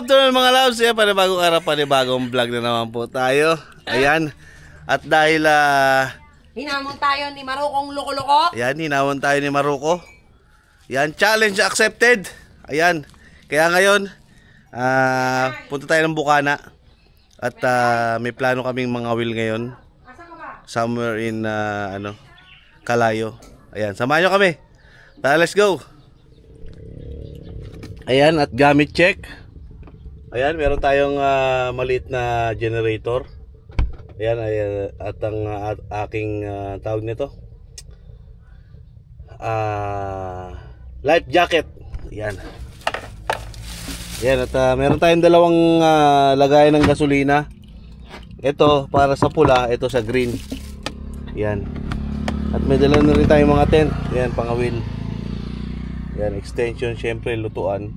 afternoon mga loves. Panibagong araw, panibagong vlog na naman po tayo. Ayan. At dahil hinamon tayo ni Marukong loko-loko. ayan, hinamon tayo ni Maruko. Ayan, challenge accepted. Ayan. Kaya ngayon, punta tayo ng Bukana. At may plano kaming mga will ngayon. Somewhere in Kalayo. Ayan, samahan nyo kami. Tara, let's go. Ayan, at gamit check. Ayan, meron tayong maliit na generator. Ayan, at ang aking tawag nito, life jacket. Ayan. Ayan, at meron tayong dalawang lagayan ng gasolina. Ito para sa pula, ito sa green. Ayan. At may dala na rin tayong mga tent. Ayan, pangawil. Ayan, extension, syempre lutuan.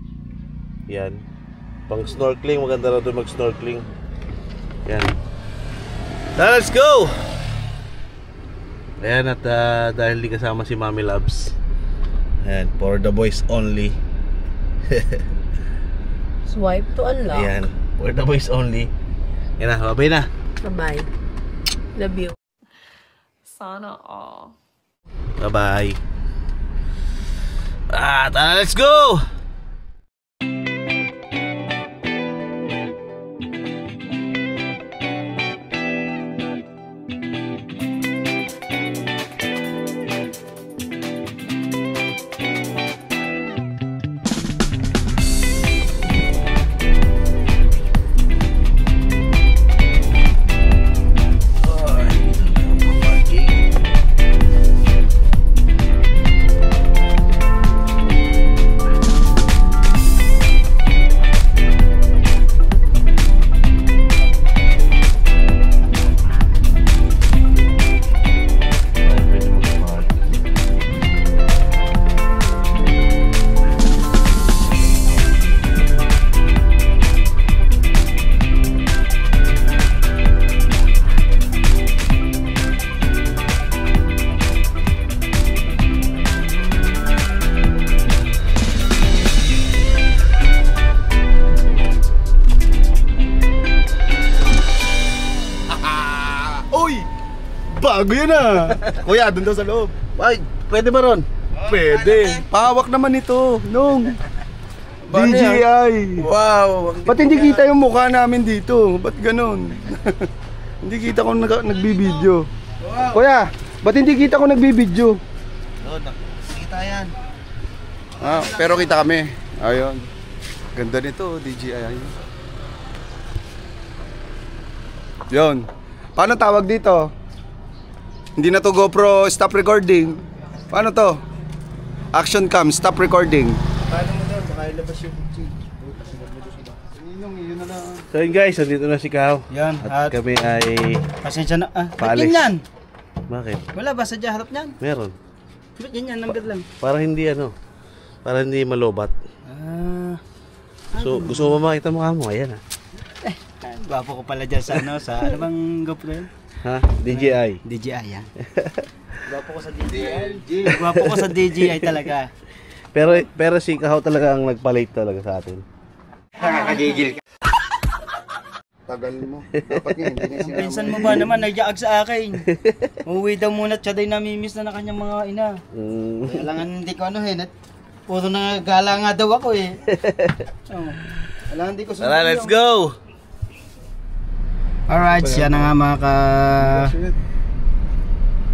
Ayan. Pang snorkeling, maganda na doon mag snorkeling. Ayan. Let's go! Ayan, at dahil di kasama si Mami Loves, ayan, for the boys only. Swipe to unlock. Ayan, for the boys only. Ayan na, babay na. Bye-bye. Love you. Sana all. Bye-bye. Tara, let's go! Bago yun Kuya, dun daw sa loob. Ay, pwede ba ron? Pwede. Pahawak naman ito, nung DJI. Wow! Ba't hindi kita yung mukha namin dito? Ba't ganun? Hindi kita ko nagbibideo. Kuya, ba't hindi kita ko nagbibideo? Doon, nakita yan. Pero kita kami. Ayun. Ganda nito, DJI. Yun. Paano tawag dito? Hindi na to GoPro stop recording. Paano to? Action cam, stop recording. Paano mo doon? Baka ilabas yung yun na lang. So yun guys, nandito na si Kao. Yan. At kami ay Pasensya na. paalis. Ba't yan? Bakit? Wala ba? Sadya harap niyan? Meron. Ba't yan? Number lang. Para hindi para hindi malobat. So gusto mo makita mukha mo? Ayan Gwapo ko pala dyan sa sa ano bang GoPro yun? Ha? DJI. DJI yan. Gwapo ko sa DJI. Gwapo ko sa DJI talaga. Pero si Kao talaga ang nagpa-late talaga sa atin. Nakakagigil ka. Tagal mo. Dapat nga hindi na sinama. Pinsan mo ba naman nagjaag sa akin? Uuwi daw muna at siya day namimiss na ng kanyang mga ina. Kailangan hindi ko puro nagala nga daw ako Kailangan hindi ko Tara, let's go! Alright, siya na nga mga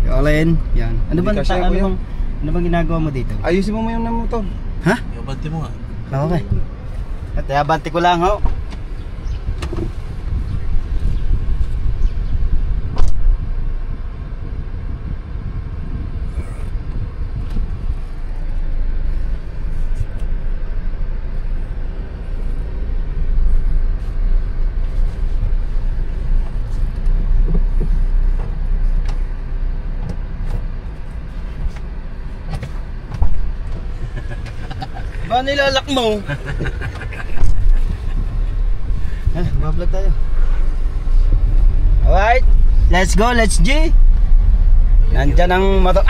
Yolin, yan. Ano bang ginagawa mo dito? Ayusin mo yung motor. Ha? Iabante mo nga. Okay. At iabante ko lang Ba nilalak mo? Bablog tayo. Alright, let's go, let's G. Nandyan ang motor.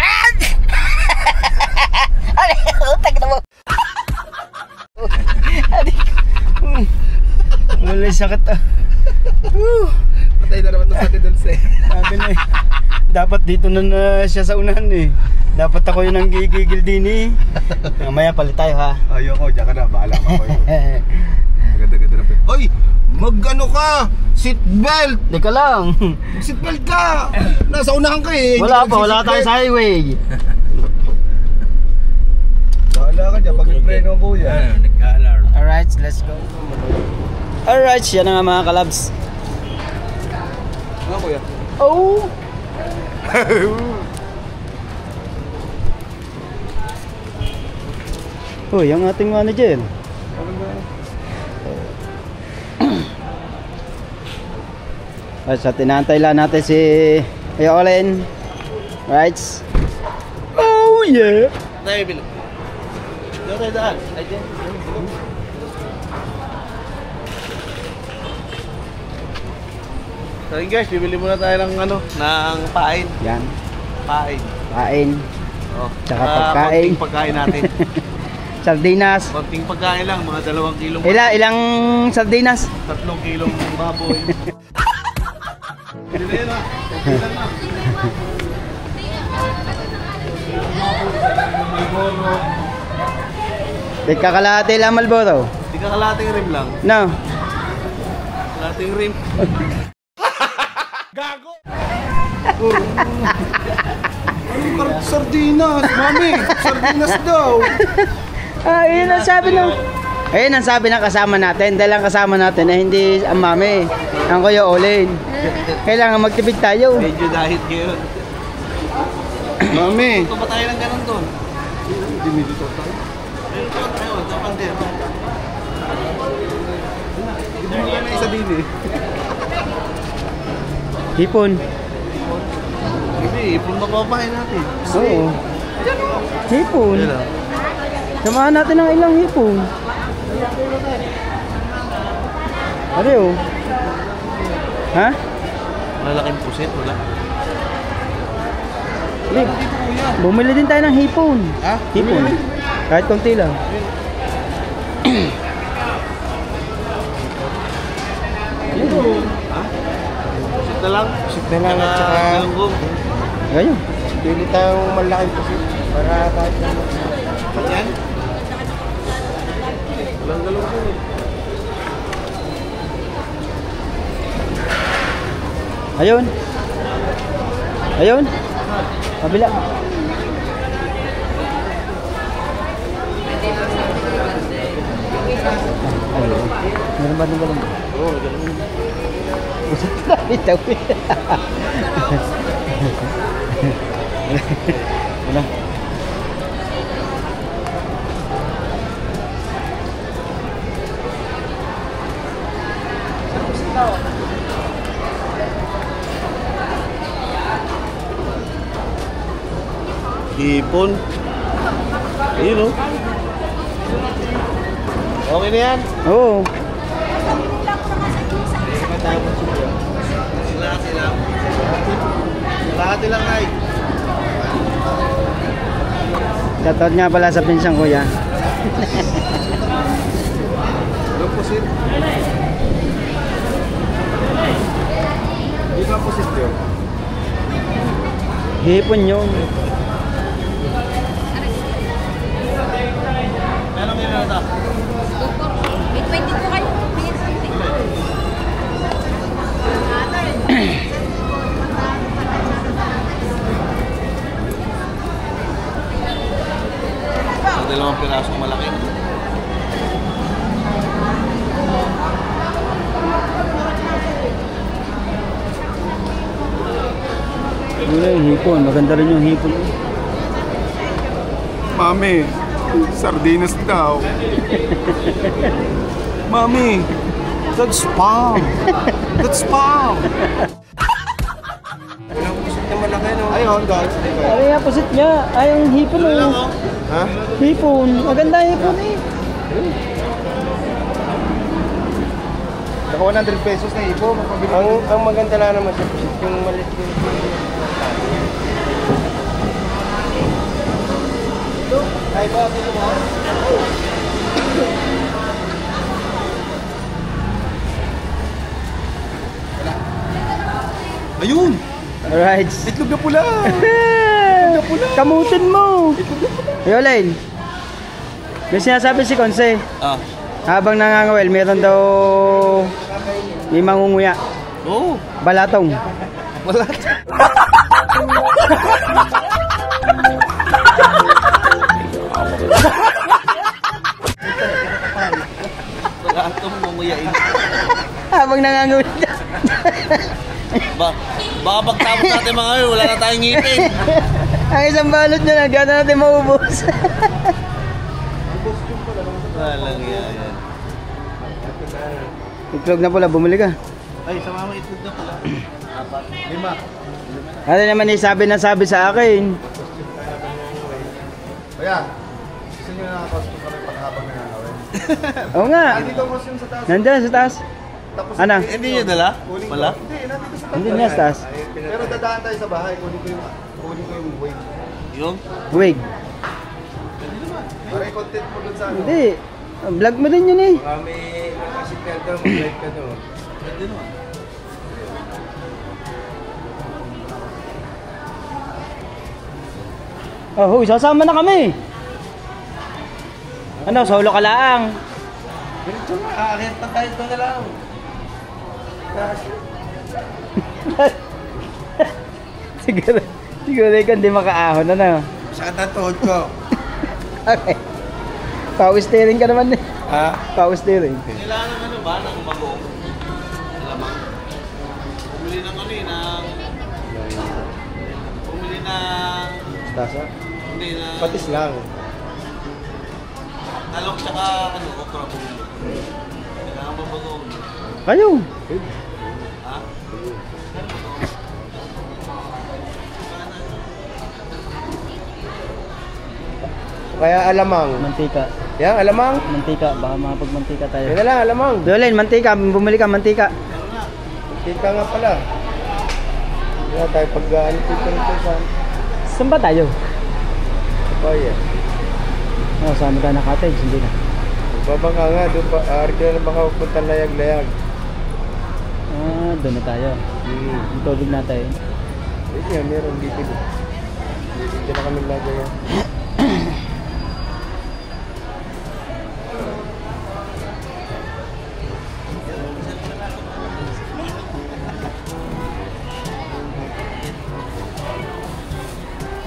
Utang na mo. Wala sakit ah. Patay na naman ito sa atin Dulce. Sabi na eh. Dapat dito na siya sa unahan eh. Dapat ako yung ang gigigil din eh. Mamaya palit tayo ha. Ayoko, diyan ka na. Bahala ka ko. Ganda-ganda na. Oy! Mag-ano ka! Seatbelt! Teka lang. Seatbelt ka! Nasa unahan ka eh. Wala pa, wala tayo sa highway. Bahala ka dyan pag nag-preno ang kuya. Nag-alarm. Alright, let's go. Alright, yan na nga mga kalabs. Ano kuya? Oh! Uy, ang ating manager. At sa tinantay lang natin si Olen. Right? Oh yeah! Tayo, Bilo. Dito tayo daan. Ay, dyan. So yun guys, bibili muna tayo ng ano, ng pain. Yan. Pain. Kain. Oh. Tsaka pagkain. Konting pagkain natin. Sardinas. Konting pagkain lang, mga 2 kilong Ilang sardinas? 3 kilong baboy. Pili na yun ha. Okay lang na. Malboro. May kakalahati lang Malboro. Di ka kalating rim lang. No. Kalating rim. Sardinas! Mami! Sardinas daw! Ah, yun ang sabi ng... Ayun ang sabi ng kasama natin. Dahil ang kasama natin ay hindi ang mami. Ang Kuya Olen. Kailangan magtipid tayo. Medyo dahil ngayon. Mami! Ito ba tayo ng ganun doon? Hindi medyo total. Ayun, ito pandero. Hindi mo na isa din eh. Hipon. Hindi, ipon mapapahin natin. Oo. Hipon. Ayun ah. Samahan natin ng ilang hipon. Ano yun? Ha? Malalaking pusit, wala. Hindi. Bumili din tayo ng hipon. Ha? Hipon. Kahit konti lang. Ha? Pusit na lang. Pusit na lang at saka... galunggong. Ganyan. Pili tayong malaking pusit para kahit na... Yan. Walang galunggong eh. Ayun. Ayun. Kabila. Ayun. Meron ba nung galong? Oo, galunggong. Pusat na bitaw. Wala. Ipon. Ayun oh. Okay na yan. Oo. Kalahati lang. Kalahati lang ay. Shoutout nga pala sa pinsang kuya. Anong pusit? Di ba pusit yun? Hipon yun. Anong ginagawa? May 20 po kayo. Dalawang pirasong malaki. Yun yung hipon. Maganda rin yung hipon. Mami! Sardinas daw! Mami! That's spam! That's spam! Ilang pusit na malaki no? Ayun, guys. Ano yung pusit niya? Ay, yung hipon Ano lang oh. oh. Ha? Hipon. Maganda yung hipon eh. Naka 100 pesos na ipo. Ang maganda lang naman sa pusit, yung maliit yung... Ay ba, mo? Ayun! Alright. Itlog na pula! Kamutin mo. Yolene. May sinasabi si Conce. Ah. Habang nangangawil, meron daw may mangunguya. Oo. Balatong. Wala. Wala itong munguyain. Habang nangangawil. Baka pagtapos natin mga yun, wala na tayong ngipin. Ang isang balot nyo lang, gano'n natin maubos. Walang yan. Itlog na pula, bumili ka. Ay, sa mama itlog na pala. 5. Ano naman sabi sa akin. Kaya, gusto nyo nakakasto kami paghabang nanganawin. Oo nga. Nandito boss yung sa taas. Nandiyan sa taas. Tapos, Ano? Hindi nyo dala? Wala? Hindi, nandito sa taas. Hindi niya sa taas. Pero dadaan tayo sa bahay, kunin ko yung weight. Yung? Wig. Para i-content mo dun sa ano. Hindi. Vlog mo din yun eh. May kasi pwede mag-live ka doon. Pwede naman. Oh, huy, sasama na kami. Ano, solo ka lang. Ganito nga, aakit na tayo ito na lang. siguro ikaw hindi makaahon, ano? Saan ang tuhod ko? Okay. Power steering ka naman eh. Ha? Power steering. Kailangan ano ba ng magong? Alamang. Bumili ng ano eh, bumili ng... Tasa? Hindi na... Patis lang. Talong tsaka ano, okra bumili. Kailangan ba bagong? Kayo. Ha? Kaya alamang. Mantika. Yan, alamang. Mantika. Baka makapagmantika tayo. Yan na lang, alamang. Violin, mantika. Bumili ka, mantika. Kita nga pala. Yan tayo pag-ano dito rin saan. Saan ba tayo? Bayan. Oh, saan tayo na cottage? Hindi na. Babangka nga, doon pa, arkila na baka pupunta layag-layag. Ah, doon na tayo. Ang tubig natin. Yan, meron dito. Dito na kami lagay yan.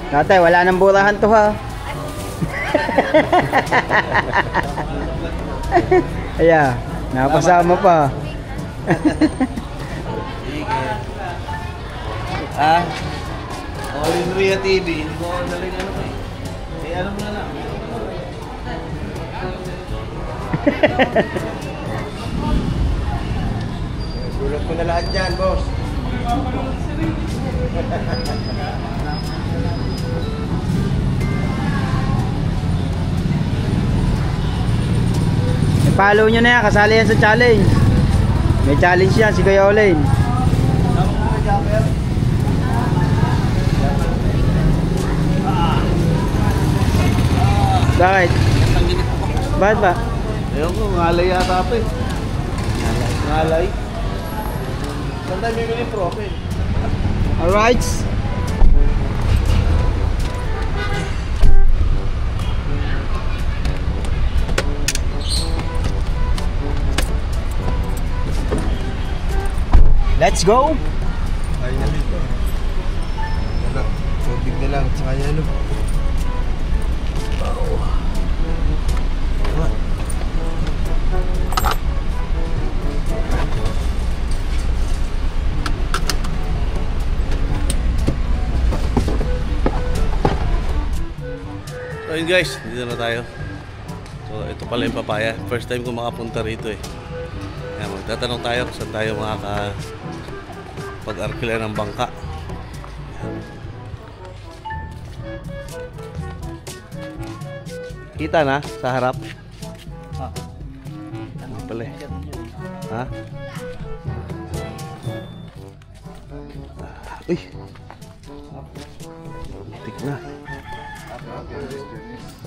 Tatay, wala nang burahan to ha. Aya, napasama pa. Ah? All in Ria TV, hindi ko naling ano eh. Eh, ano mo na lang. Sulat mo na lahat dyan, boss. I-follow nyo na yan, kasali yan sa challenge. May challenge yan, si Kuya Olin. Bakit? Bakit ba? Ayun ko, ngalay yata ito eh. Ngalay. Saan tayo bibili profit? Alright. Let's go! Ay, na dito. Wala, tubig na lang, tsaka yelo. So yun guys, dito na tayo. So ito pala yung papaya. First time ko makapunta rito eh. Ayan, magtatanong tayo kung saan tayo pag-arkila ng bangka. Kita na sa harap? Ano pala eh? Ha? Uy! Tik na.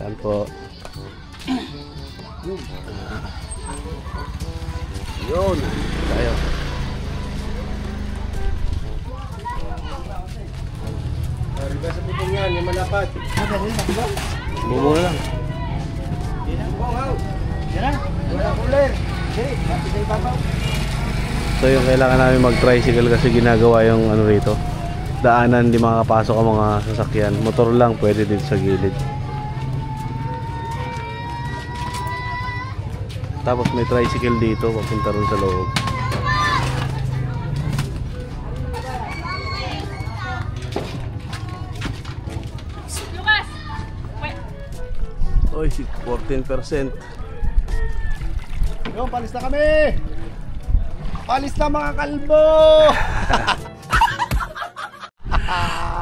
Saan po? Yun! Tayo. Sa bubong yan, yung malapad. Bumuna lang. Wala cooler. So yung kailangan namin mag-tricycle kasi ginagawa yung ano rito. Daanan, hindi makakapasok ang mga sasakyan. Motor lang pwede din sa gilid. Tapos may tricycle dito papunta rin sa loob. Oy, 14%. Yung, palis na kami! Palis na mga kalbo!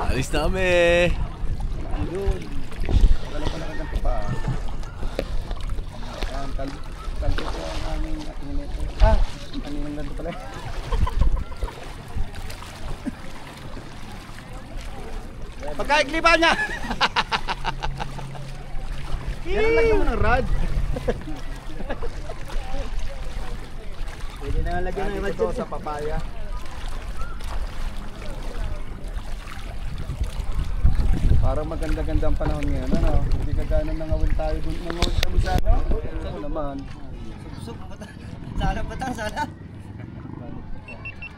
Alis na kami. Yun. Wala pa nakaganto pa. Kalbo ko ang aming atinito. Kaninang ganto pala. Pagkaiklipan niya! Yan lang naman ang rod. Pwede na lagyan ng Ito sa papaya. Parang maganda-ganda ang panahon ngayon, ano? Hindi kagana nangawin tayo dun, nangawin kami sa ano? Ano naman? Sana patang, sana.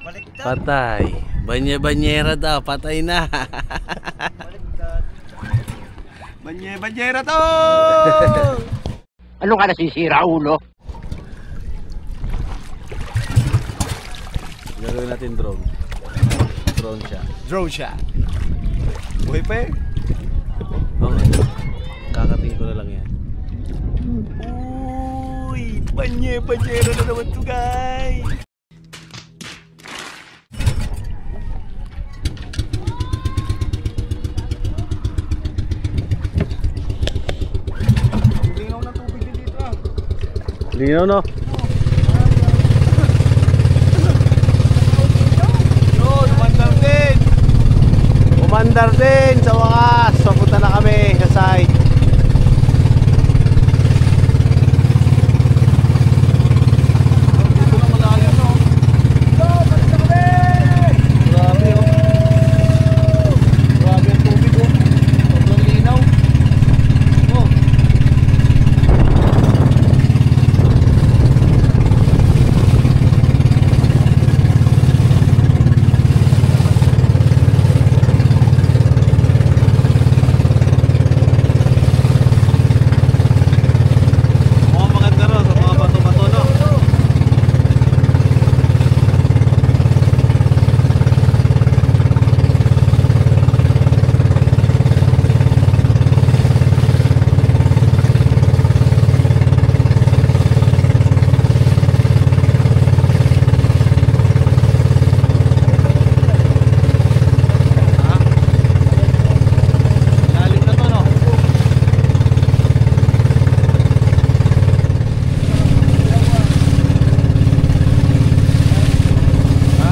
Baliktad. Patay. Banye-banyera daw, patay na. Baliktad. Banye-banyera to! Ano ka nasisira, ulo? Gagawin natin drone. Drone siya. Drone shot. Buhay pa eh. Okay. Kakatingin ko na lang yan. Uy! Banye-banyera na naman to, guys! Linaw ng tubig din dito ah. Linaw, no? Yun, umandar din! Umandar din sa wakas. Papunta na kami sa site. Dito na malalim, no? Balik na kami! Grabe, oh. Grabe ang tubig, oh. Sobrang linaw. Oh. Mukhang maganda rin sa mga bato-bato, no? Lalim na to, no? Ha?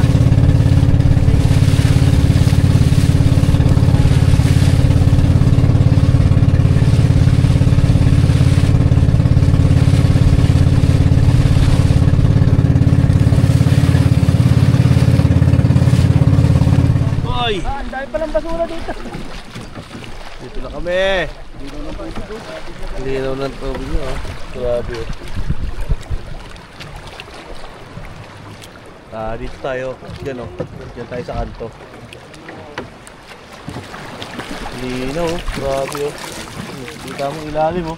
Hoy! Ang dami palang basura dito. Dito na kami. Linaw ng tubig nyo, oh. Grabe, oh. Dito tayo. Diyan, oh. Diyan tayo sa kanto. Linaw, oh. Grabe, oh. Kita mo ilalim, oh.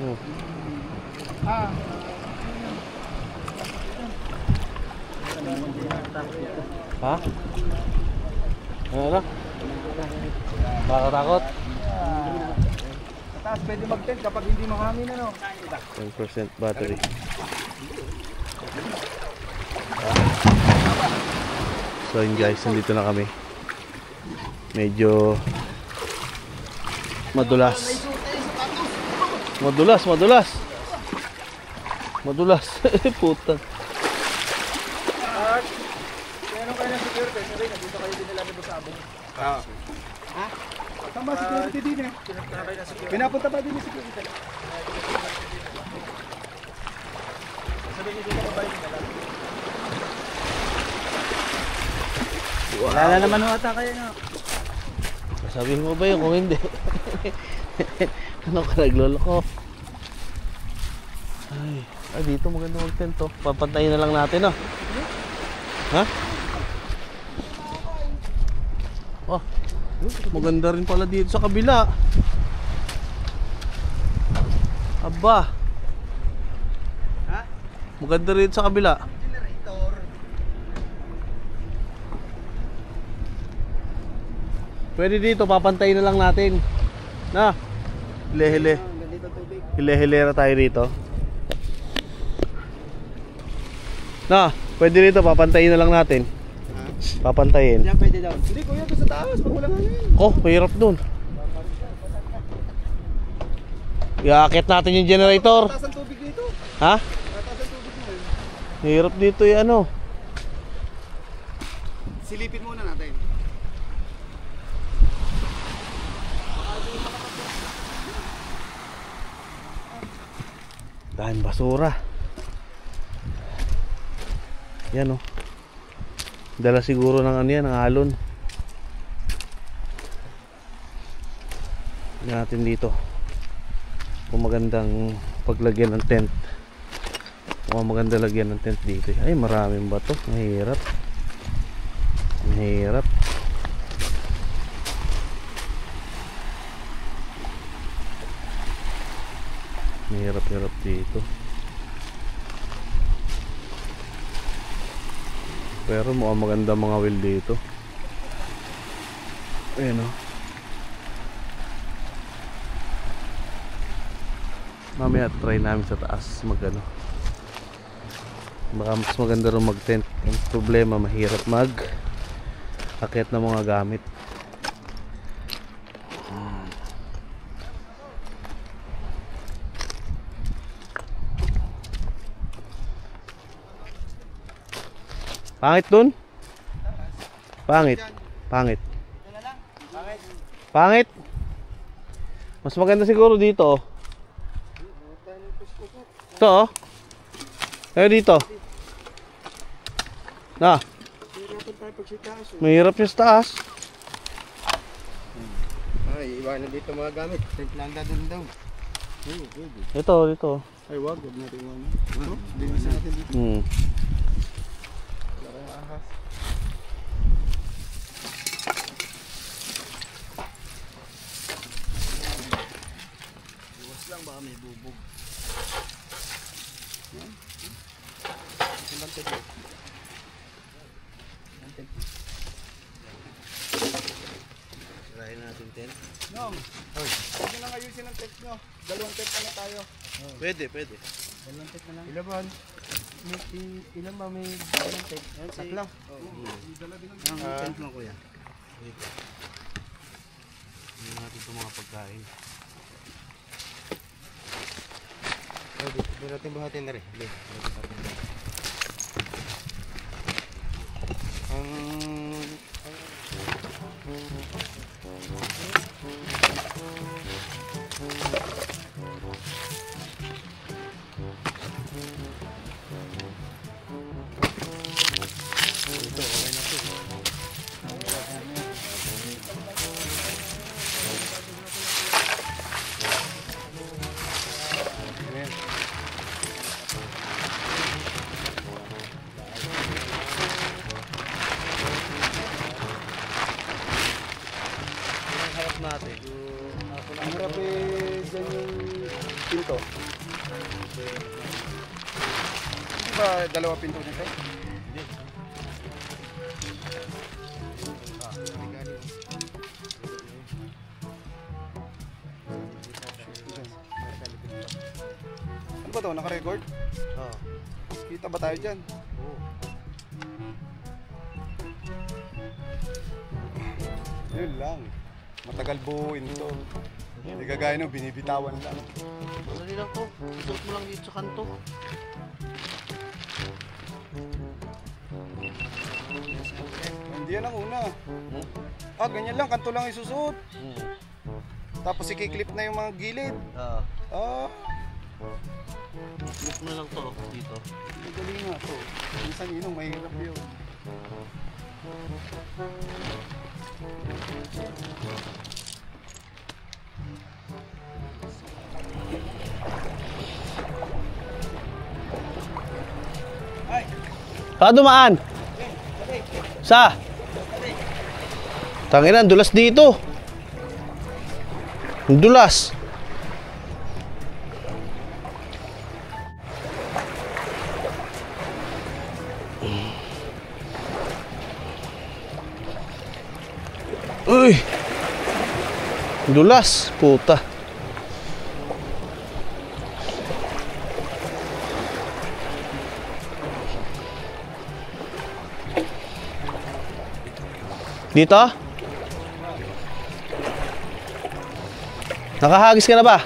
Oh. Ha? Ano na? Nakakatakot? Mataas, pwede mag-tent kapag hindi mahangin, ano? 10% battery. So yun guys, nandito na kami. Medyo madulas. Madulas, madulas. Madulas. Puta. Meron kayo ng security, sabi na dito kayo dinala ni Busabong. Ha? Tama, security din eh. Pinapunta pa din yung security. Sabi niyo dito ba yung dala? Wala naman ho ata kayo, no? Sabihin mo ba yun kung hindi? Ano ka nagloloko? Ay, dito maganda mag-tent to. Papantayin na lang natin, oh. Ha? Oh, maganda rin pala dito sa kabila. Aba. Ha? Maganda rin sa kabila. Generator. Pwede dito, papantayin na lang natin. Na. Hile-hile. Ganito tubig. Hile-hilera tayo dito. Na, pwede dito, papantayin na lang natin. Papantayin. Diyan pwede daw. Hindi kuya, doon sa taas, pag walang hangin. Oh, mahirap dun. Iaakit natin yung generator. Taas ang tubig dito. Ha? Taas ang tubig mo eh. Mahirap dito yung ano. Silipin muna natin. Dahil basura. Yan, oh. Dala siguro ng ano yan, ng alon. Tignan natin dito kung magandang paglagyan ng tent. Kung maganda lagyan ng tent dito. Ay, maraming bato. Mahirap. Mahirap. Mahirap-hirap dito. Pero mukhang maganda mga wheel dito. Ayan, o. Mamaya try namin sa taas magano. Baka mas maganda rin mag tent. Ang problema, mahirap mag akit ng mga gamit. Pangit dun? Pangit. Pangit. Pangit. Mas maganda siguro dito. Ito, oh. Ayo dito. Na. Mahirap yung taas. Ay, iwanan dito mga gamit. Landa dun daw. Ito, dito. Ay, wag natin iwanan. Ano? Linisin natin dito. Iwas lang baka may bubog. Try natin tent. Nong, huwag nyo lang ayusin ang tent nyo. Dalawang tent na tayo. Pwede, pwede. Dalawang tent na lang. Ilaban. Ilan ba may dalawang tent? Tatlo. Ang tent mo kuya. Dito. Hindi natin itong mga pagkain. Dito natin buhatin na rin. Natin. Ang hirap eh, dyan yung pinto. Hindi ba dalawa pinto nito? Hindi. Ano ba to? Naka-record? Oo. Kita ba tayo dyan? Oo. Yun lang. Matagal buuin to. Hindi kagaya nung binibitawan lang. Dali lang to. Isuot mo lang dito sa kanto. Hindi yan ang una. Ah, ganyan lang. Kanto lang isusuot. Tapos ikiklip na yung mga gilid. Oo. Ah, Clip mo lang to dito. madali nga to. Minsan yun, mahirap yun. Saan dumaan? Sa? Tanginan, dulas dito. Dulas. Uy. Dulas, puta. Dito? Nakahagis ka na ba?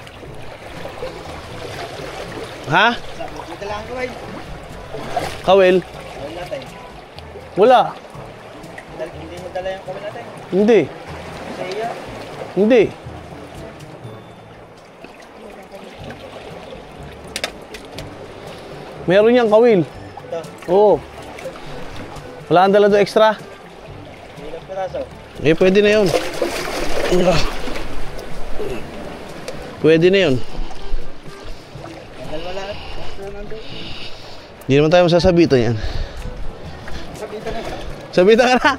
Ha? Dito lang ang kawil. Kawil? Kawil natin. Wala. Hindi mo dala yung kawil natin. Hindi. Sa iyo. Hindi. Meron niyang kawil. Ito. Oo. Wala kang dala doon extra? Ilang piraso. Eh, pwede na yun. Pwede na yun. Dalawa lahat. Nandun. Hindi naman tayo masasabitan yan. Sabitan na. Sabitan ka na.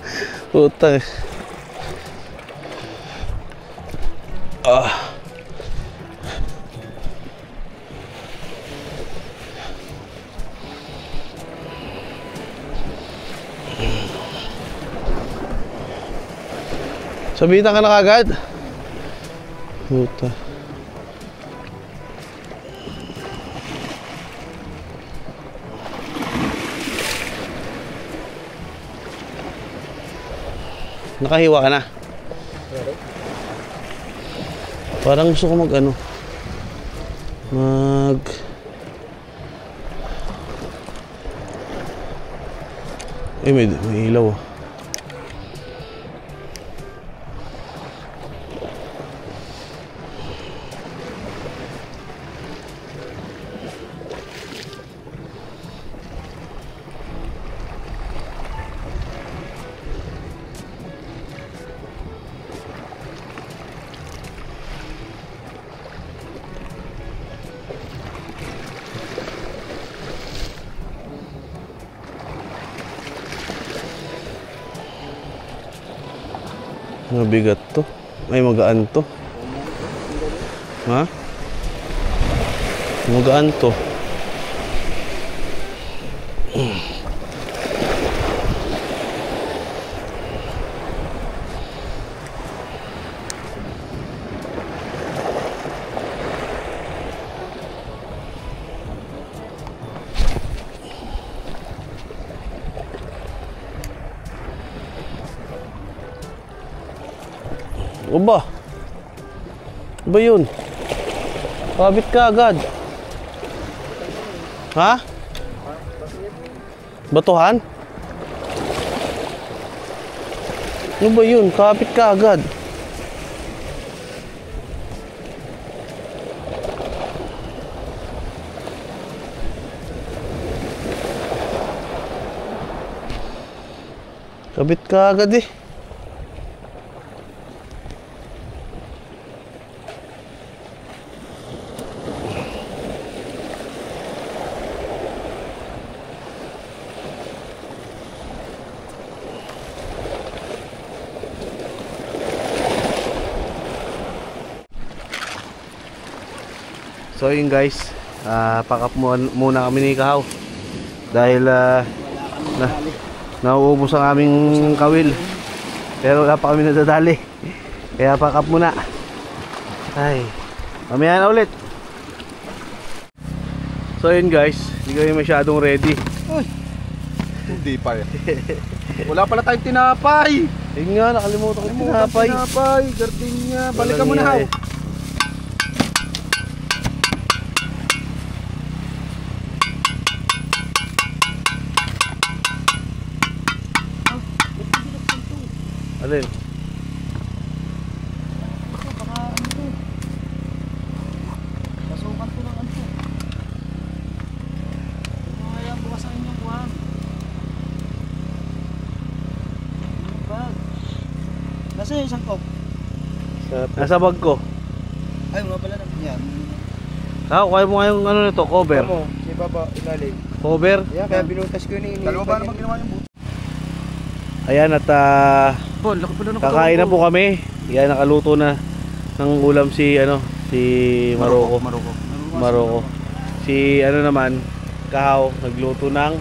Puta. Sabitan ka na kagad. Puta. Nakahiwa ka na. Parang gusto ko mag ano. May ilaw ah. Mabigat to. Ay, magaan to. Ha? Magaan to. O ba? Ano ba yun? Kabit ka agad. Ha? Batuhan? Ano ba yun? Kabit ka agad. Kabit ka agad eh. So yun guys, pack up muna kami ni Kahaw dahil nauubos ang aming kawil, pero wala pa kami nadadali, kaya pack up muna. Ay, mamaya na ulit. So yun guys, hindi kami masyadong ready. Hindi pa yan. Wala pala tayong tinapay. Ayun nga, nakalimutan ko tinapay. Tinapay, gardenia. Balikan mo na Haw. Alin? Pasukan ko lang ano. Kaya bukas ang inyong buwan. Bag. Nasa yung isang kop? Nasa bag ko. Ay, mga pala na yan. Kaya mo nga yung ano nito, cover. Ano? Sa baba, ilalim. Cover. Yeah, kaya binutas ko yun. Dalawa ba naman ginawa yung buto? Ayan at kakain na po kami. Yan, nakaluto na ng ulam si Maroko. Maroko. Si naman, Kahaw, nagluto ng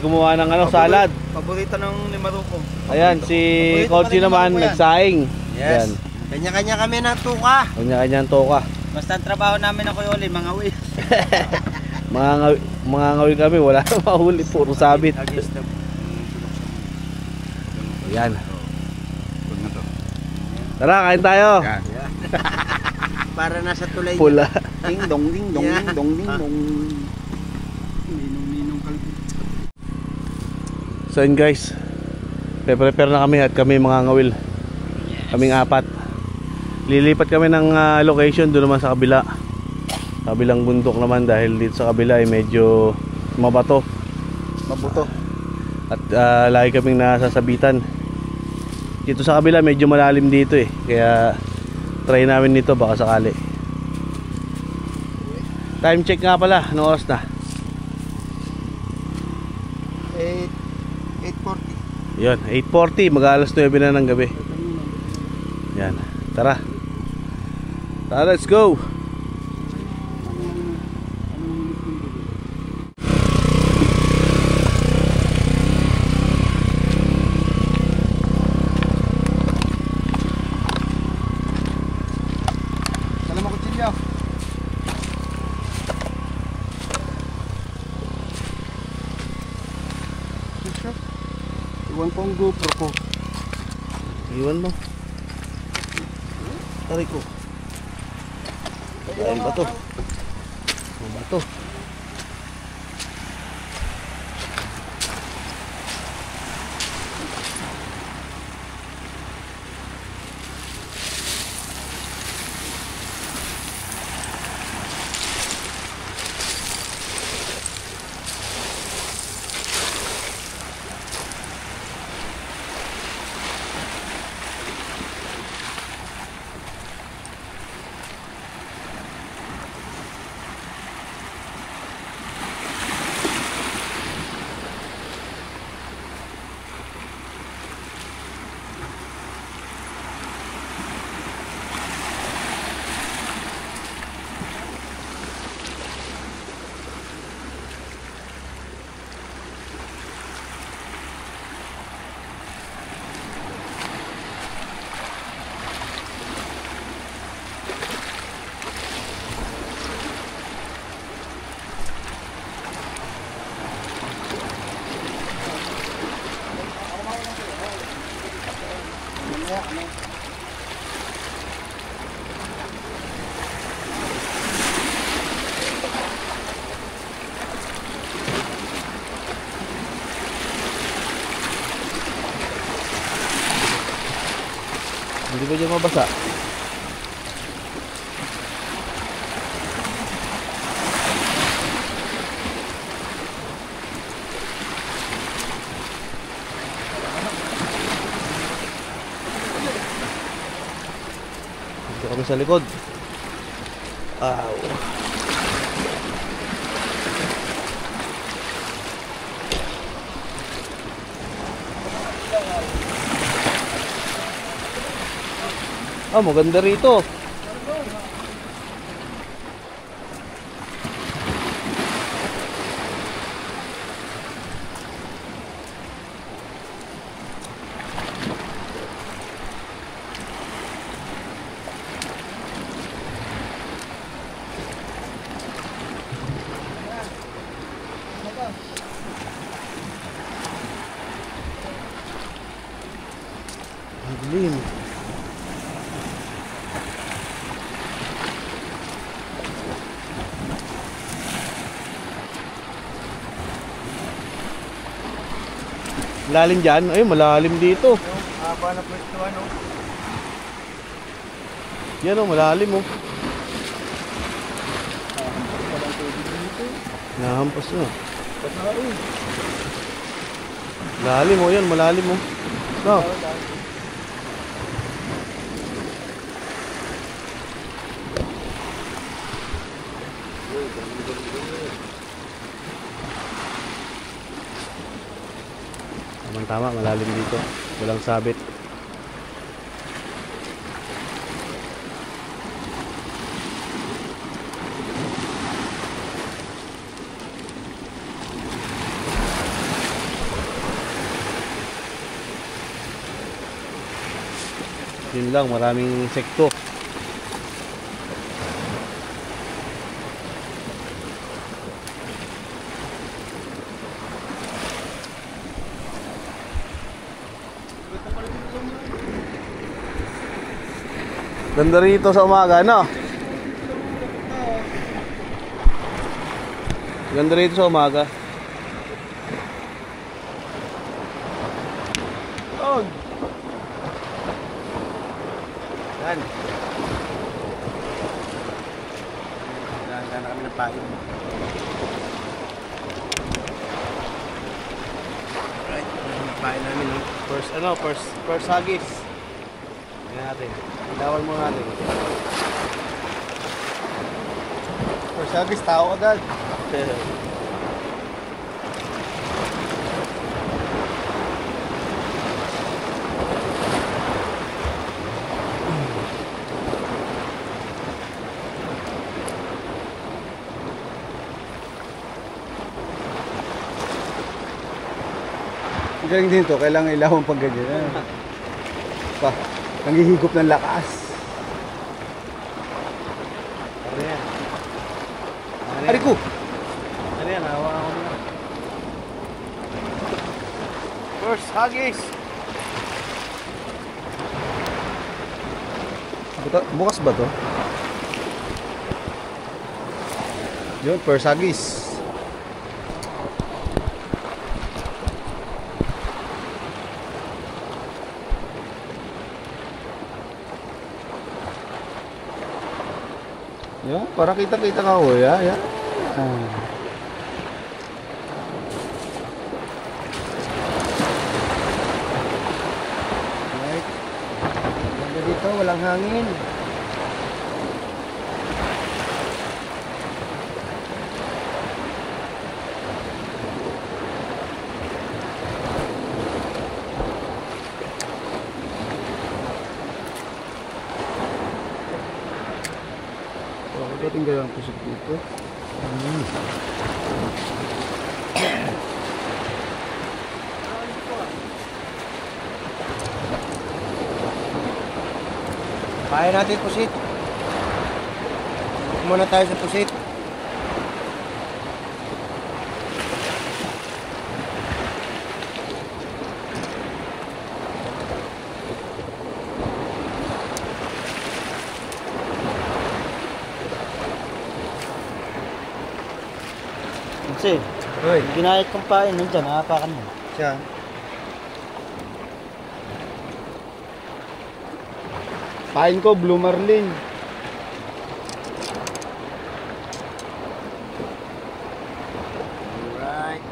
gumawa ng salad. Paborito ng ni Maroko. Ayan, si Kodji naman nagsaing. Yes. Yan. Kanya-kanya kami ng tuka. Kanya-kanyang toka. Basta ang trabaho namin ako yun, mga uwi. Mga ngawin kami, wala na mahuli, puro sabit. Ayan. Tara, kain tayo. Para nasa tulay. Pula. Ding dong ding dong ding dong ding dong. Ninong kalbi. So yun guys, prepare na kami at kami mga ngawil. Kaming 4. Lilipat kami ng location doon naman sa kabila. Kabilang bundok naman dahil dito sa kabila ay medyo mabuto. At lagi kaming nasasabitan. Dito sa kabila medyo malalim dito kaya try namin nito baka sakali. Time check nga pala, anong oras na? 8:40. Yun, 8:40, mag-alas 9 na ng gabi. Yan, tara. Tara, let's go. Salam mo kutsilyo. Iwan ko ang GoPro ko. Iwan mo. Taray ko. Ayun ba to? Ano ba to? Hindi ba dyan mabasa? Dito kami sa likod. Maganda rito. Dilim. Lalim dyan? Ay, malalim dito. Haba na pwesto ano. Yan o, malalim o. Nahampas na. Lalim o yan, malalim o. No. Tama, malalim dito. Walang sabit. Yun lang, maraming insekto. Ganda rito sa umaga, no? Ganda rito sa umaga. Oh. Yan. Ganda na kami ng pain. Alright, pain namin, no? First hagis. Yan natin. Ilawan mo natin. First hagis, tao agad. Galing din to, kailangan ilawan pag ganyan. Pa, nanghihigop ng lakas. Ano yan? Ariku! Ano yan? Hawakan ko na. First hagis! Bukas ba to? Yun, first hagis. Yan, para kita-kita ka ko, ya. Yan. Right. Ganda dito, walang hangin. Dating gaya ang kusog dito. Kaya natin pusit. Muna tayo sa pusit. Kasi, ginayat kong pain nandiyan, nakapakan mo. Siya. Pain ko, Blue Marlin. Alright.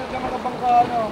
Sunod na mga bangka, ano.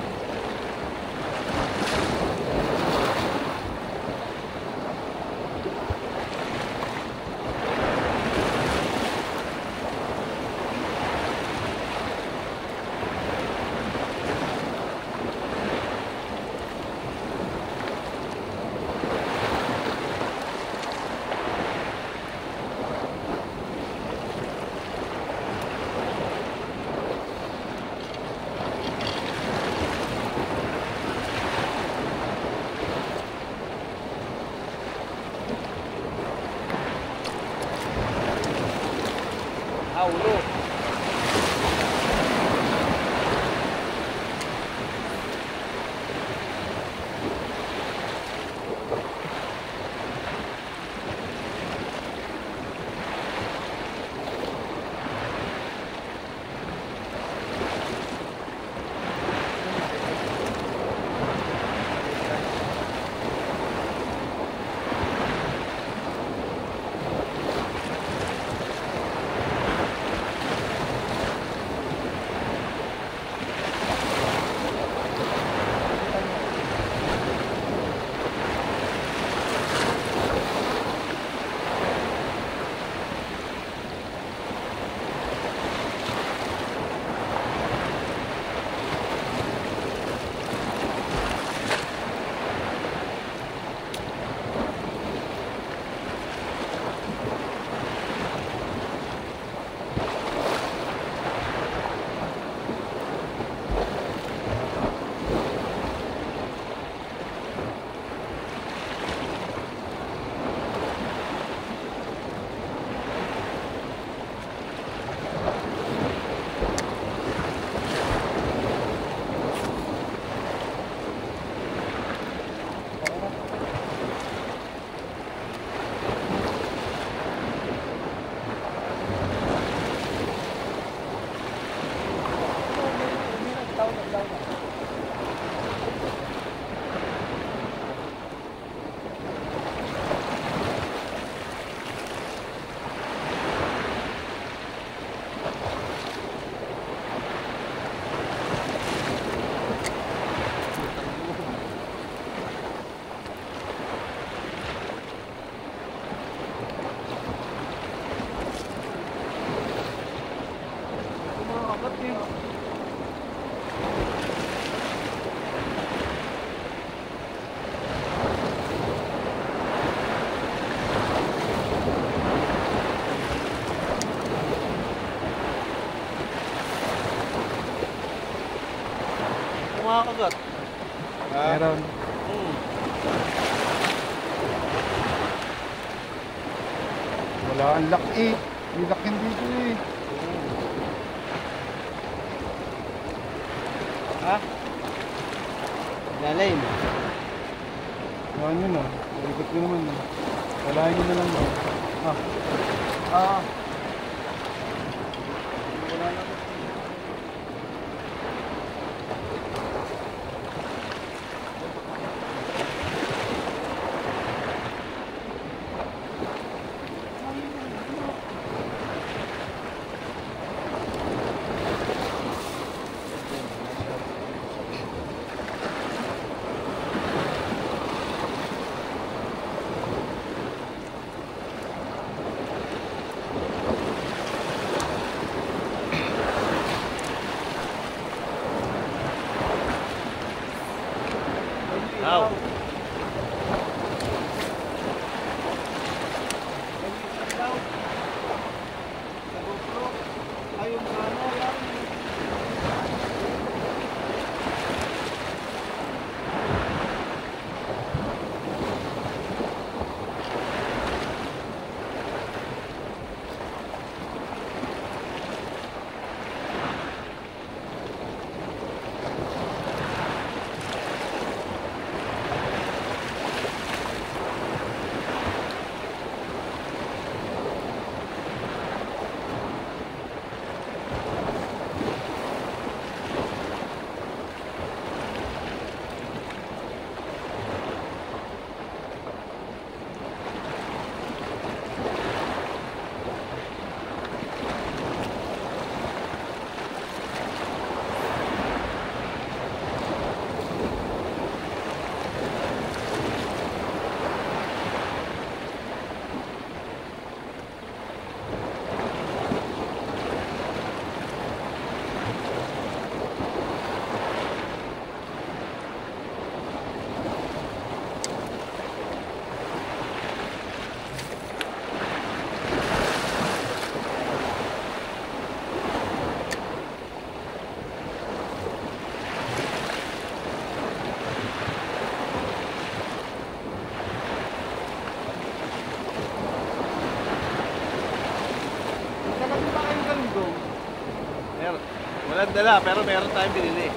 Kumakagat. Meron. Wala ang lock eh. May lock yan dito eh. Ha? Lalim. Ano yun ah. Ikot ko naman ah. Walahin nyo na lang ah. Wala na. Ow. dala, pero meron tayong binili.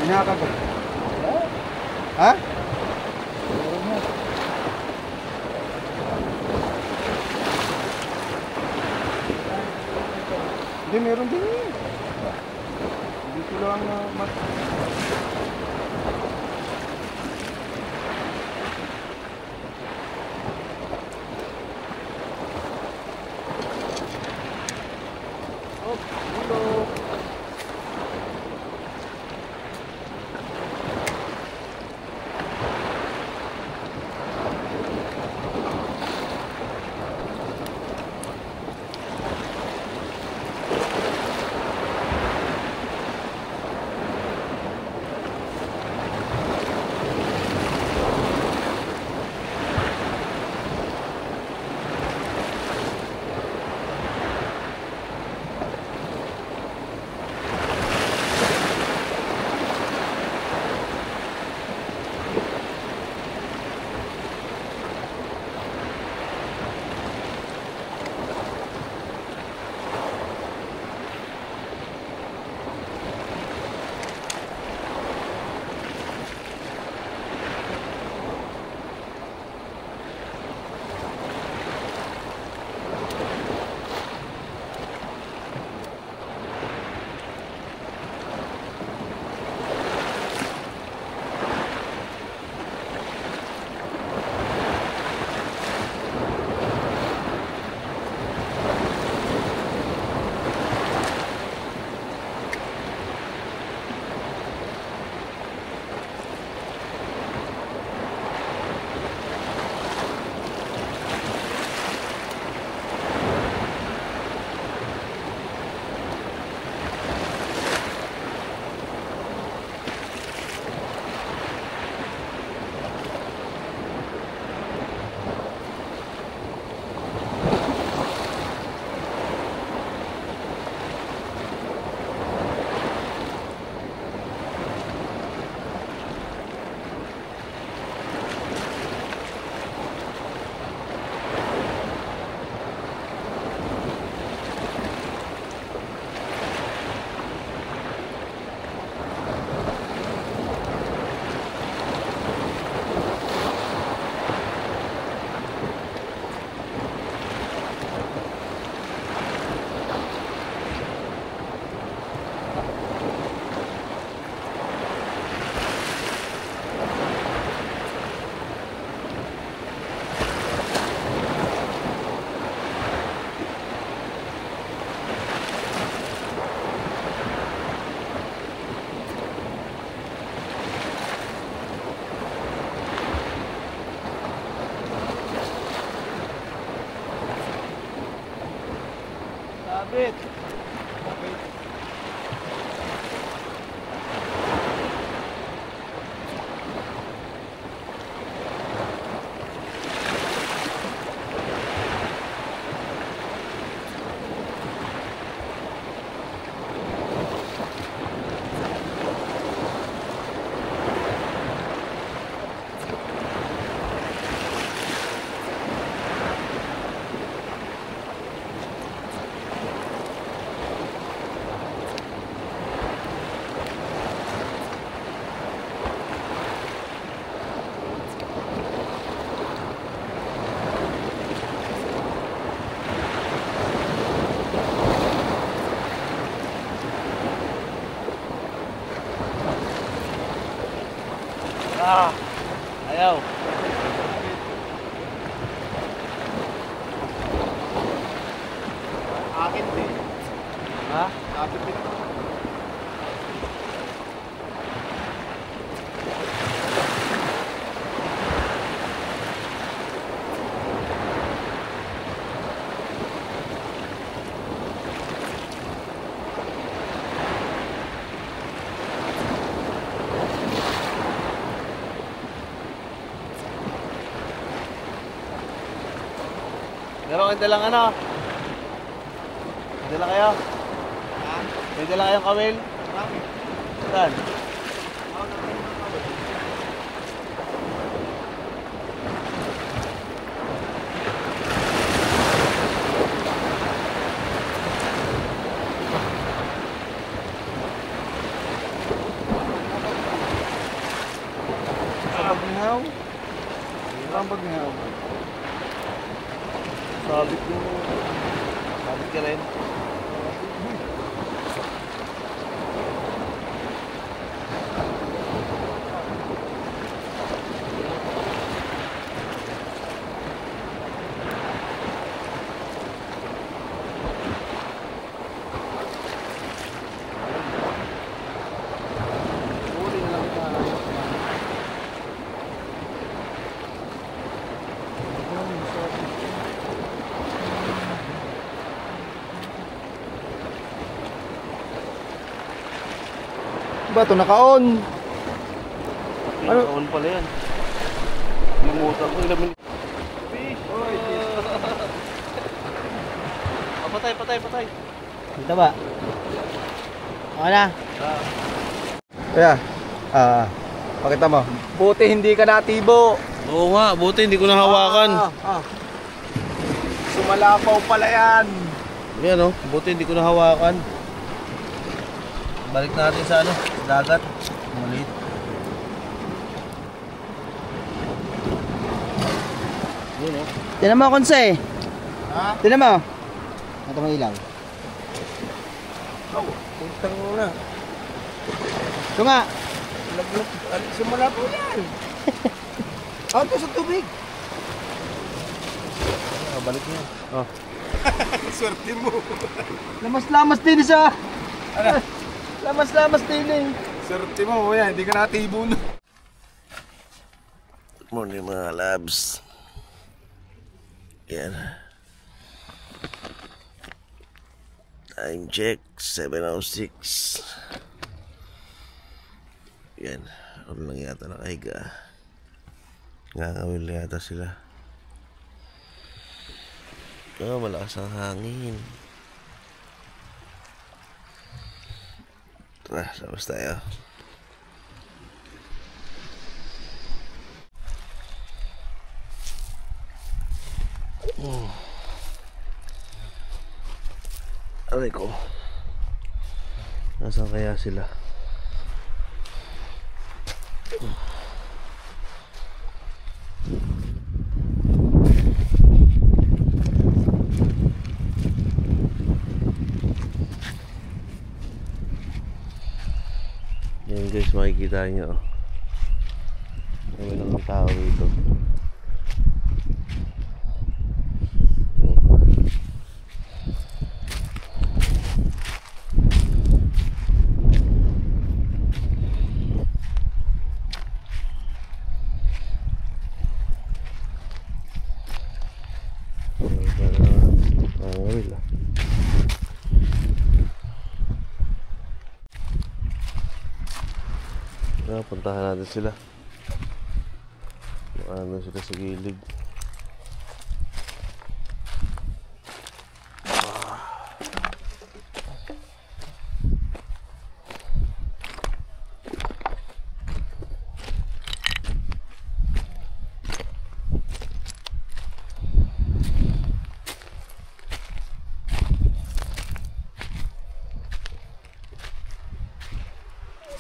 Hinaka ko. Ha? Hindi, meron din yun. Dito lang Kapit. Ayaw. Akin din. Ha? Akin din. Meron kayo dalang ano? May dala kayo? May dala kayong kawil? Saan? Sa bagnihaw? Ang bagnihaw. Sabit mo. Sabit ka rin. Ba ito naka-on? Ano? On pala yan. Limutan ko. Ilang minutes. Patay. Dito ba? Okay na. Kaya, pakita mo. Buti hindi ka natibo. Oo nga, buti hindi ko nahawakan. Sumalapaw pala yan. Yan o, buti hindi ko nahawakan. Balik natin sa ano, sa dagat. Maliit. Yun o. Tinan mo, Konse. Ha? Tinan mo. Ito mo ilaw. Puntang muna. Ito nga. Sumalapaw yan. Ito sa tubig. Balik niya. Oh. Swerte mo. Lamas-lamas din siya. Lamas-lamas din eh. Swerte mo, yan. Hindi ka natibo na. Good morning mga labs. Yan. Time check, 7:06. Yan. Ano lang yata nakahiga. Ngangawil na yata sila. Oh, malakas ang hangin. Tara, labas tayo. Aray ko. Nasaan kaya sila? Yan guys, makikita nyo. May lang ang tao dito. Puntahan natin sila. Ano sila sa gilid.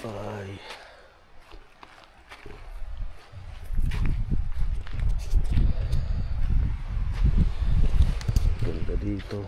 Ay. Ganda dito.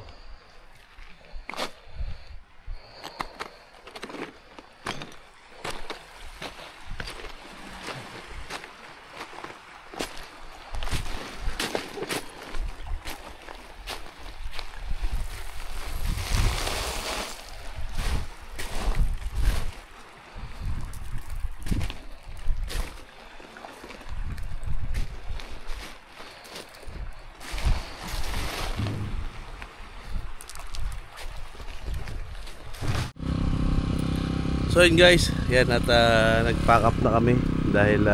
So yun guys, yan at nag-pack up na kami dahil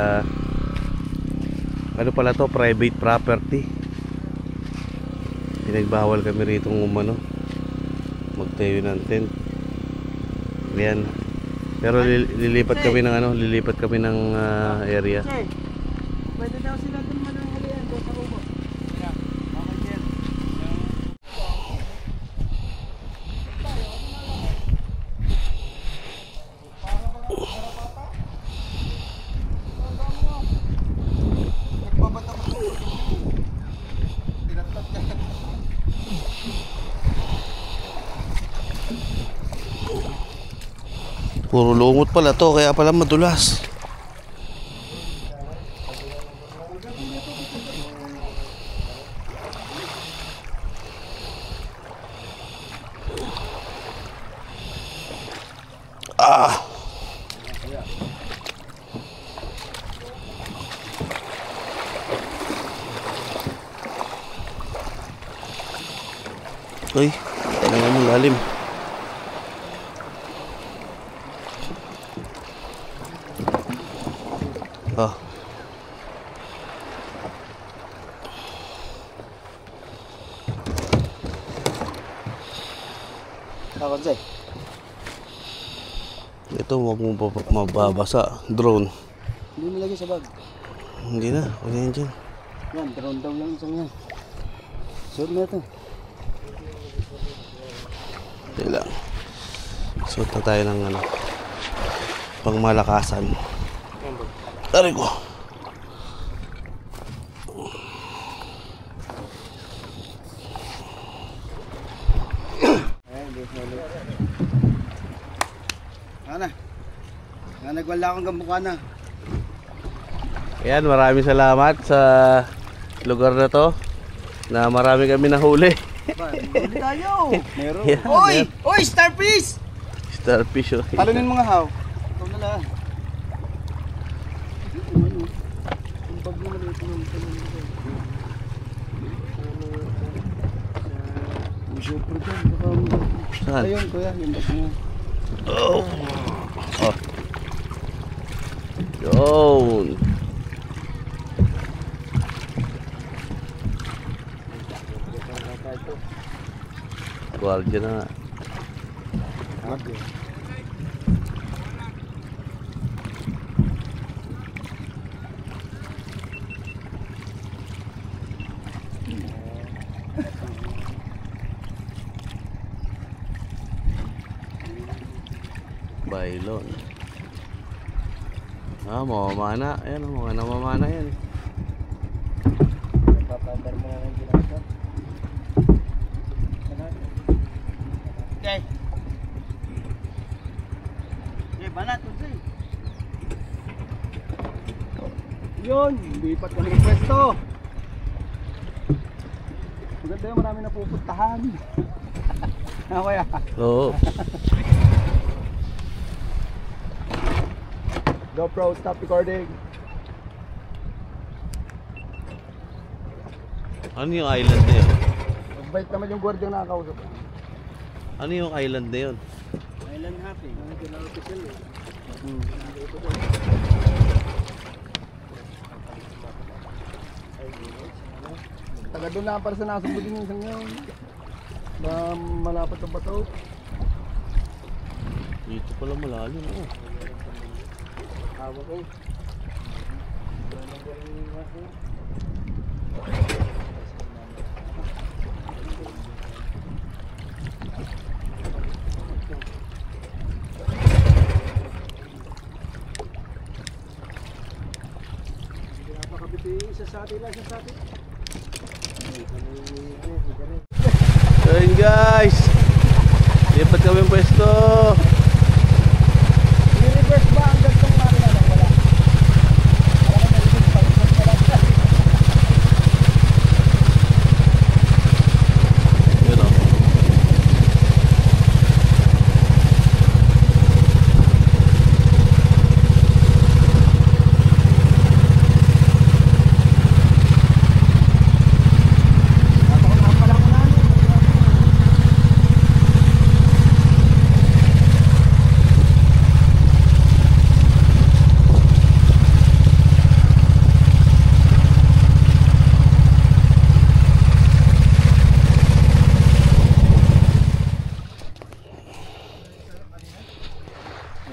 ano pala to, private property. Pinagbawal kami rito umano magtayo ng tent. Yan. Pero lilipat kami ng lilipat kami ng area. Pwede daw sila dun mananghalian doon sa ubo. Puro lumot pala to, kaya pala madulas. Uy, talaga mo lalim. Oh. Takot siya. Ito wag mo mababasa. Drone. Hindi mo lagi sa bag. Hindi na, wag yan dyan. Yan, drone daw lang isang yan. Suot na ito. Hindi lang. Suot na tayo ng pangmalakasan. Aray ko. Ana. Nga nagwala akong gamukha na. Ayan, maraming salamat sa lugar na to. Na marami kami nahuli. Huli tayo. Meron. Yan, Oy! yan. Oy! Starfish! Starfish. Oh. Talunin mo nga haw. Ikaw na lang. Super dyan. Saan? Ayun kuya, yung bag mo. Oh. Oh. Yun. Guardia na nga. Bailon. Mamamana. Ayan, mga namamana yan. Papandar mo na lang ginagawa. Okay. Okay, banat. Yun, lipat kami ng pwesto. Maganda yun, marami napupuntahan. Kaya. Oo. GoPro, stop recording. Ano yung island na yun? Magbait naman yung gwardiya na nakausap. Ano yung island na yun? Island hopping. Taga doon lang para sa nasubudin yung isang yun. Na malapit ang bato. Dito pala malalim, oh. Hawak ko. Isa sa atin lang, isa sa atin. So yun guys, lipat kami ang pwesto. I-reverse ba ang gantong marina lang? Wala. Yun o.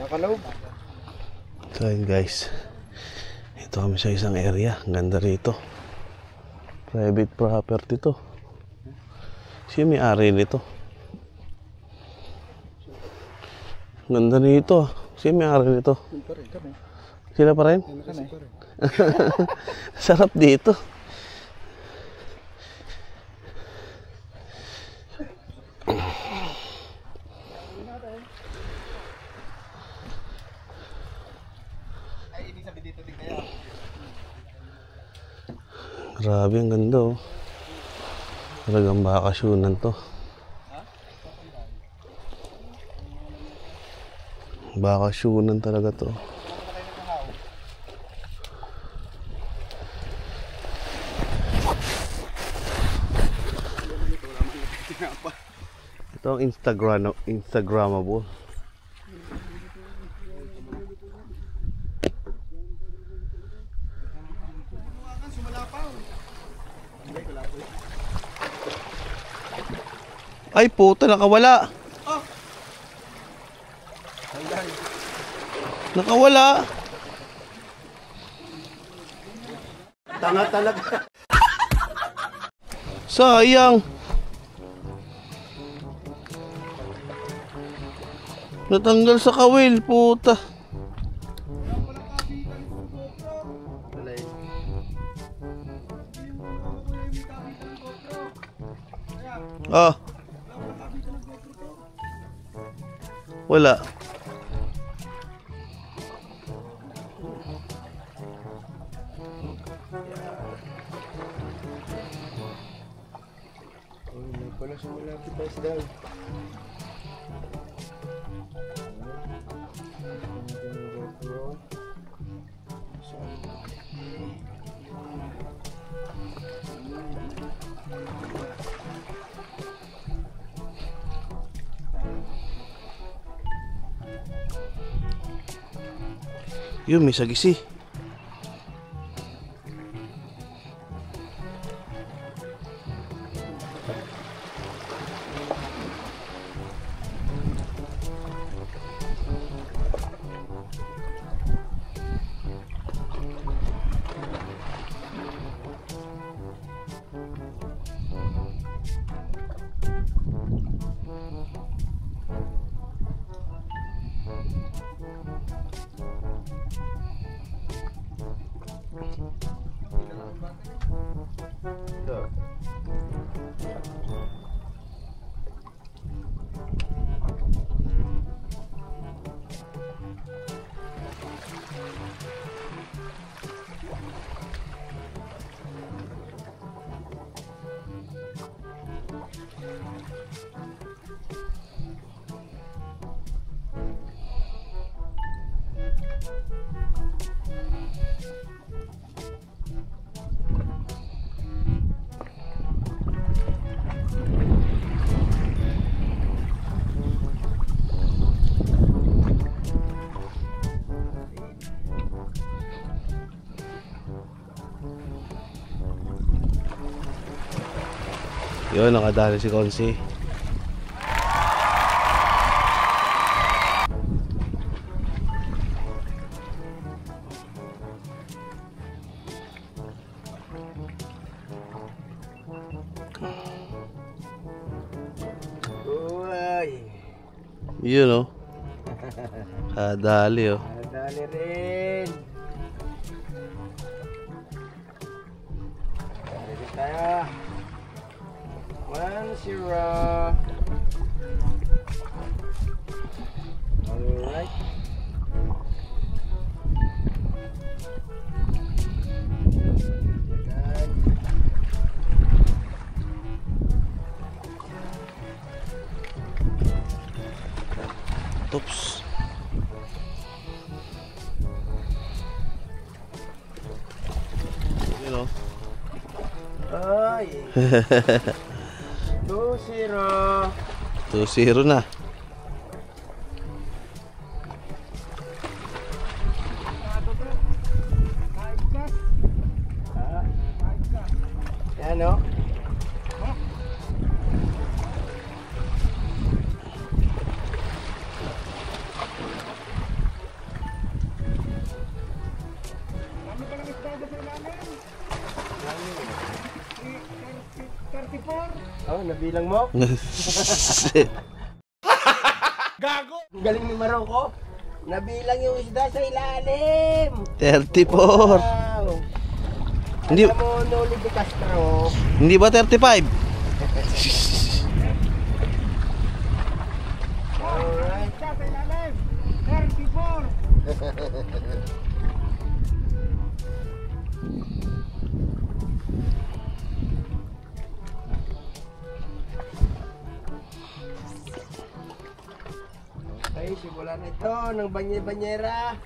Nakalaw. So yun guys, ito kami sa isang area. Ang ganda rito. Private property to. Sino may-ari nito? Ang ganda nito. Sino may-ari nito? Sila pa rin? Sarap dito. Grabe, ang ganda oh. Talagang bakasyonan to. Bakasyonan talaga to. Ito ang Instagramable. Ay puta, nakawala. Nakawala. Tanga talaga. Sayang. Natanggal sa kawil, puta. Ah. Wala. Wala siya malapit tayo sa dahil. Yun, may sagisi. Yun, nakadali si Konsi. Yun o. Kadali o. Dali rin. Ready tayo. 1-0. Alright. Oops. Yun o. Ay. 2-0. 2-0 na. Yan o. Oh, nabilang mo? Gago! Galing ni Maroko. Nabilang yung isda sa ilalim. 34. Wow. Hindi- Alam mo, Noli de Castro. Hindi ba 35? Alright. Sa ilalim. 34. Ay, simulan na ito ng banye-banyera.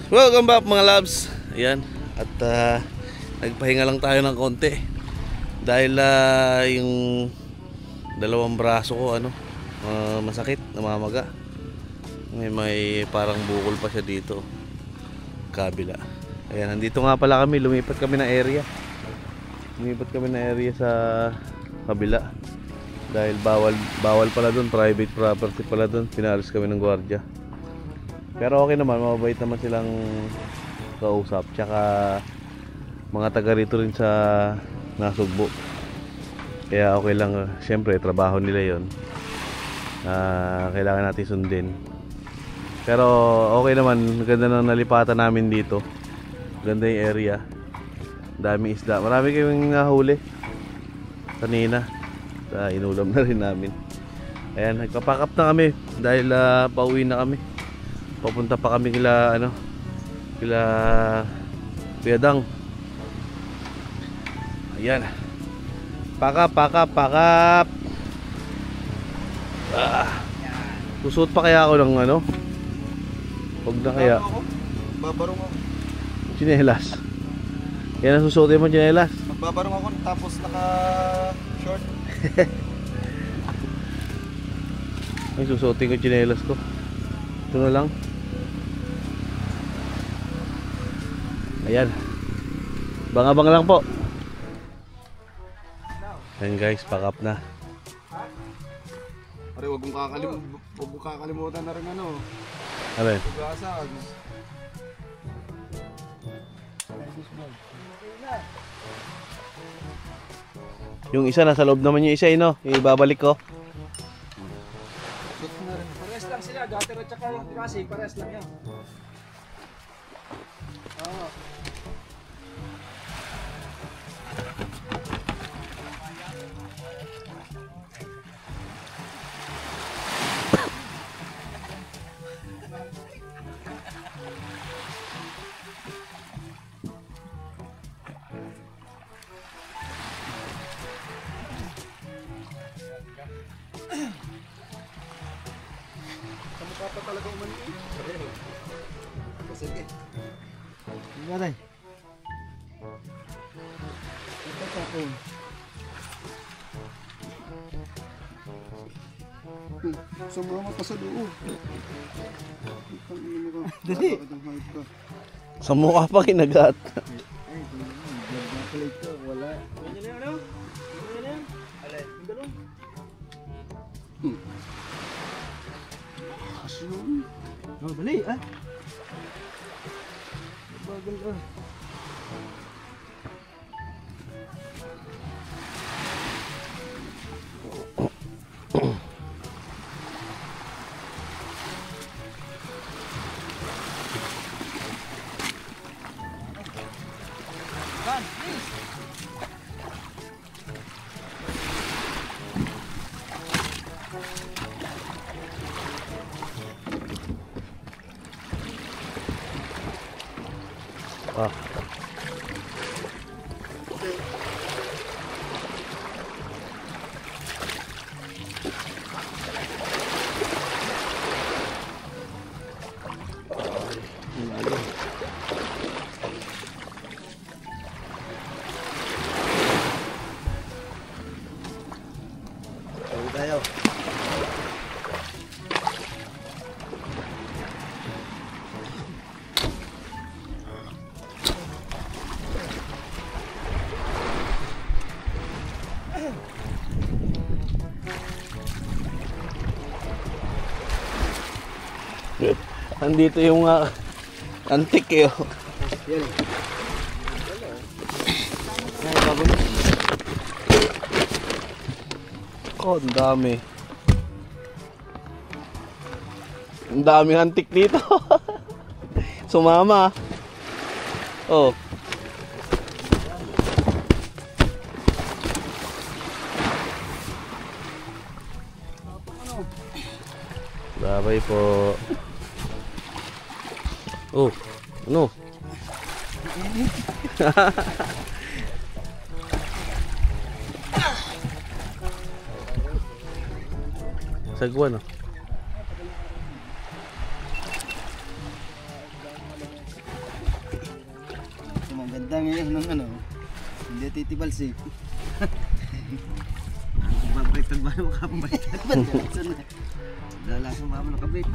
Welcome back mga loves. Ayan. At nagpahinga lang tayo ng konti. Dahil yung dalawang braso ko masakit, namamaga. May parang bukol pa siya dito. Kabila. Ayan, nandito nga pala kami. Lumipat kami ng area. Lumipat kami ng area sa kabila. Dahil bawal pala doon. Private property pala doon. Pinalis kami ng gwardiya. Pero okay naman, mababait naman silang kausap. Tsaka mga taga rito rin sa Nasugbo. Kaya okay lang, syempre trabaho nila yon. Kailangan natin sundin. Pero okay naman, ganda ng nalipatan namin dito. Ganda yung area. Daming isda. Marami kaming nahuli kanina. Inulam na rin namin. Ayan, nagpapack up na kami dahil pauwi na kami. Papunta pa kami kila Piadang. Ayan. Pack up. Susuot pa kaya ako ng Huwag na kaya. Magbabarong ako. Tsinelas. Yan ang susuotin mo, tsinelas. Magbabarong ako tapos naka-short. Ay, susuotin ko tsinelas ko. Ito na lang. Ayan. Bang-abang lang po. Ayan guys, pack up na. Pare, wag mong kakalimutan na rin ano. Alin? Tugasan. Yung isa nasa loob naman yung isa, no? Ibabalik ko. Pares lang sila, gutter at saka kasi pares lang yan. Garay. Sumama pa sa loob. Dali. Sa mukha pa kinagat. Wala. Oh, dali ah. Bagal ah. Ah. Tayo. Andito yung antik eh. Oh. Yan. Oh, ang dami. Ang daming antik dito. Sumama. Oh. Babay po. Oh, ano? Sagwan, oh. Maganda ngayon ng ano. Hindi titibal si. Babalik tagbalik mo kapabalik. Dala sa mama nakabit.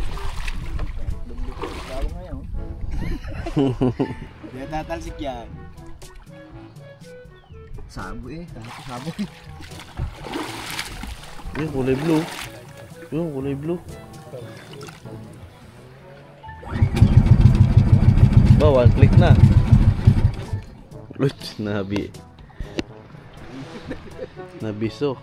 Daw ngayon. Dia tatalsik yan. Sabo eh, sabo. Yung kulay blue. Yung kulay blue. Ba, 1 click na. Ulit, nabiso.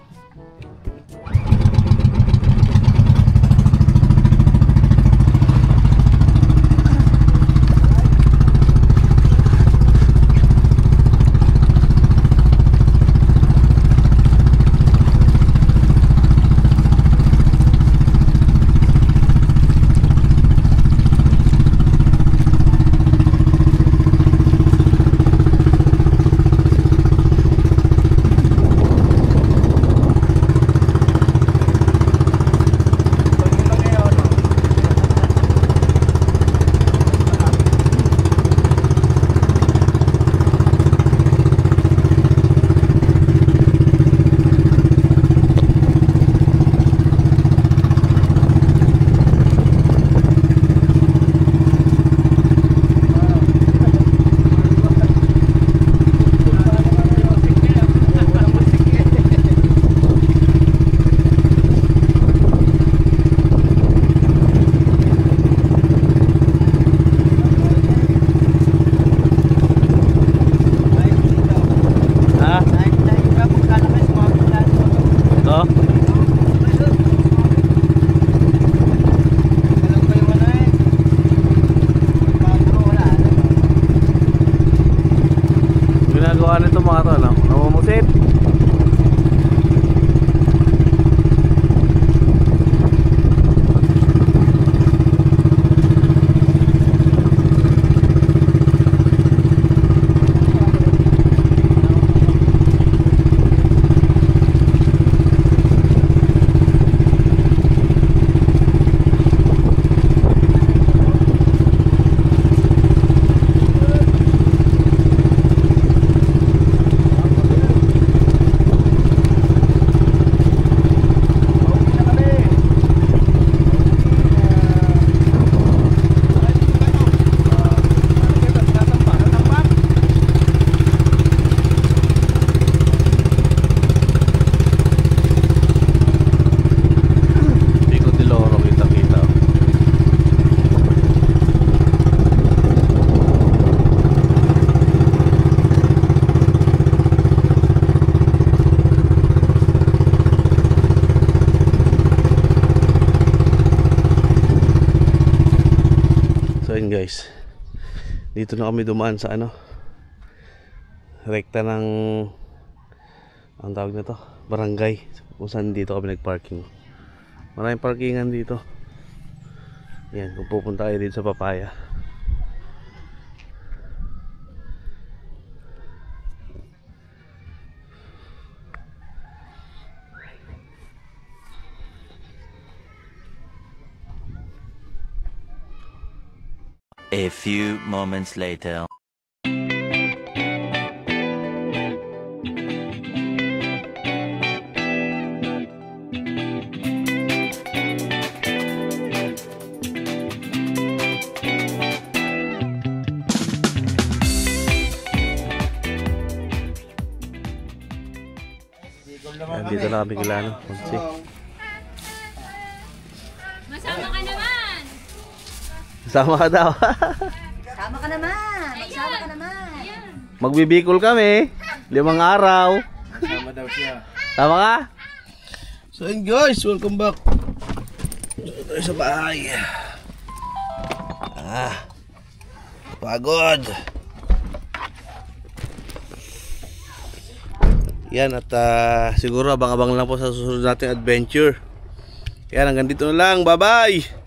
guys, dito na kami dumaan sa ano, rekta ng ang tawag na to, barangay, kung saan dito kami nagparking. Maraming parkingan dito. Yan, kung pupunta kayo dito sa Papaya. A few moments later. Dito na kami kila ano, Ponce. Masama ka naman! Sama ka daw. Sama ka naman. Magsama ka naman. Magbibikol kami 5 araw. Sama daw siya. Tama ka? So yun guys, welcome back. Dito tayo sa bahay. Pagod. Yan at siguro abang-abang lang po sa susunod nating adventure. Yan, hanggang dito na lang. Bye-bye!